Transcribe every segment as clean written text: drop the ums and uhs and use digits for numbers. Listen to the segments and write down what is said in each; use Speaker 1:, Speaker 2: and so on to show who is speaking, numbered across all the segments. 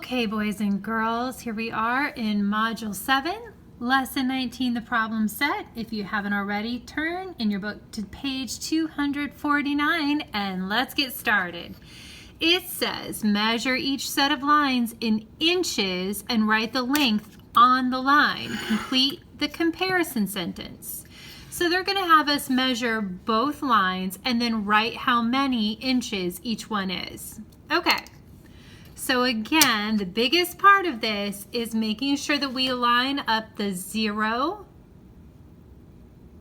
Speaker 1: Okay, boys and girls, here we are in Module 7, Lesson 19, the problem set. If you haven't already, turn in your book to page 249 and let's get started. It says, measure each set of lines in inches and write the length on the line. Complete the comparison sentence. So they're going to have us measure both lines and then write how many inches each one is. Okay. So again, the biggest part of this is making sure that we line up the 0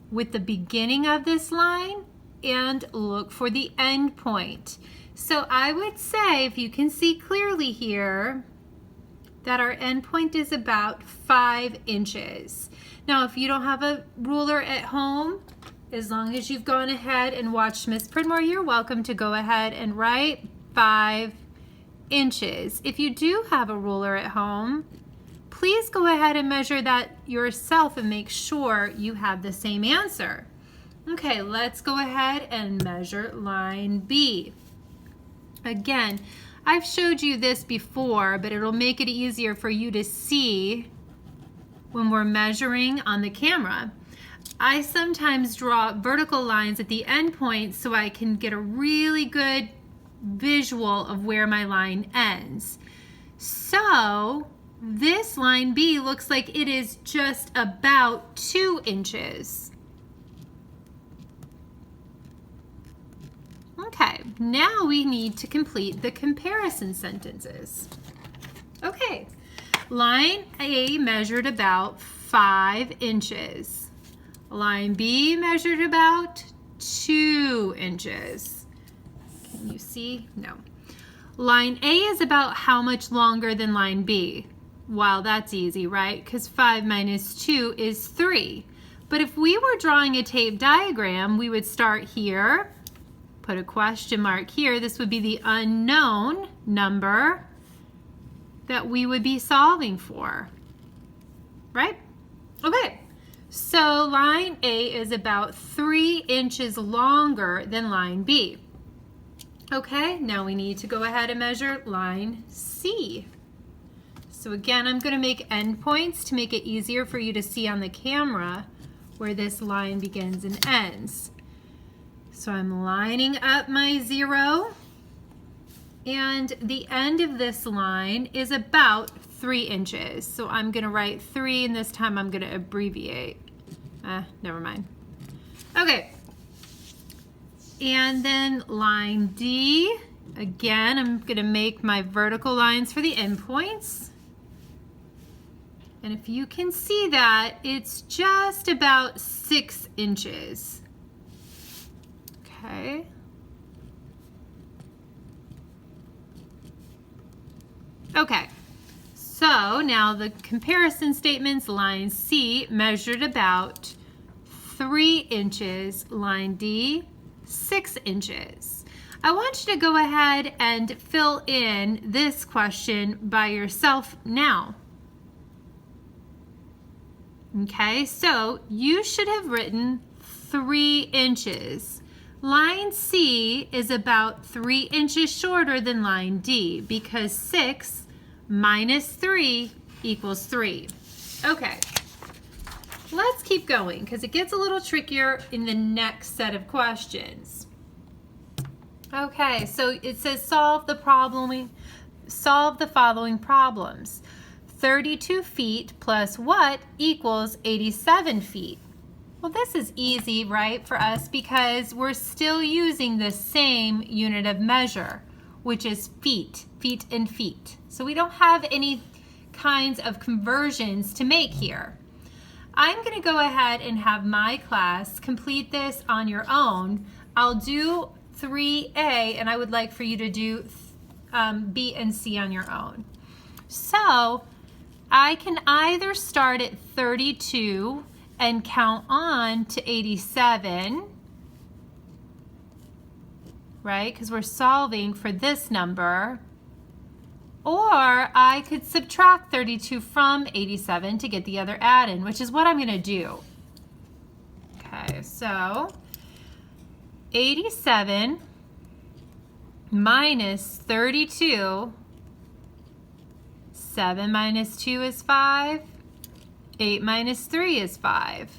Speaker 1: with the beginning of this line and look for the end point. So I would say, if you can see clearly here, that our end point is about 5 inches. Now, if you don't have a ruler at home, as long as you've gone ahead and watched Miss Pridmore, you're welcome to go ahead and write 5 inches. If you do have a ruler at home, please go ahead and measure that yourself and make sure you have the same answer. Okay, let's go ahead and measure line B. Again, I've showed you this before, but it'll make it easier for you to see when we're measuring on the camera. I sometimes draw vertical lines at the end point so I can get a really good visual of where my line ends. So this line B looks like it is just about 2 inches. Okay, now we need to complete the comparison sentences. Okay, line A measured about 5 inches. Line B measured about 2 inches. Can you see? No. Line A is about how much longer than line B? Well, that's easy, right? Because 5 minus 2 is 3. But if we were drawing a tape diagram, we would start here, put a question mark here. This would be the unknown number that we would be solving for, right? Okay, so line A is about 3 inches longer than line B. Okay, now we need to go ahead and measure line C. So again, I'm going to make endpoints to make it easier for you to see on the camera where this line begins and ends. So I'm lining up my 0, and the end of this line is about 3 inches. So I'm going to write 3, and this time I'm going to abbreviate. Never mind. Okay. And then line D, again, I'm going to make my vertical lines for the endpoints. And if you can see that, it's just about 6 inches. Okay. Okay, so now the comparison statements, line C measured about 3 inches, line D 6 inches. I want you to go ahead and fill in this question by yourself now. Okay, so you should have written 3 inches. Line C is about 3 inches shorter than line D because 6 minus 3 equals 3. Okay. Let's keep going because it gets a little trickier in the next set of questions. Okay, so it says solve the following problems. 32 feet plus what equals 87 feet? Well, this is easy, right, for us because we're still using the same unit of measure, which is feet and feet. So we don't have any kinds of conversions to make here. I'm going to go ahead and have my class complete this on your own. I'll do 3A, and I would like for you to do B and C on your own. So I can either start at 32 and count on to 87, right? Because we're solving for this number. Or I could subtract 32 from 87 to get the other add-in, which is what I'm going to do. Okay, so 87 minus 32 7 minus 2 is 5. 8 minus 3 is 5.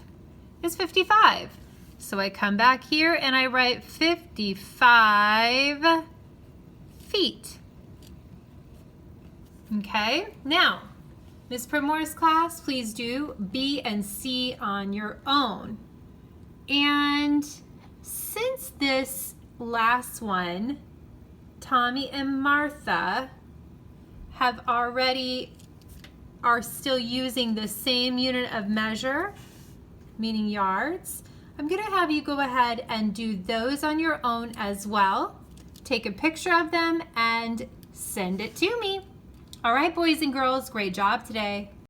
Speaker 1: It's 55. So I come back here and I write 55 feet. Okay, now, Ms. Primore's class, please do B and C on your own. And since this last one, Tommy and Martha are still using the same unit of measure, meaning yards, I'm going to have you go ahead and do those on your own as well. Take a picture of them and send it to me. All right, boys and girls, great job today.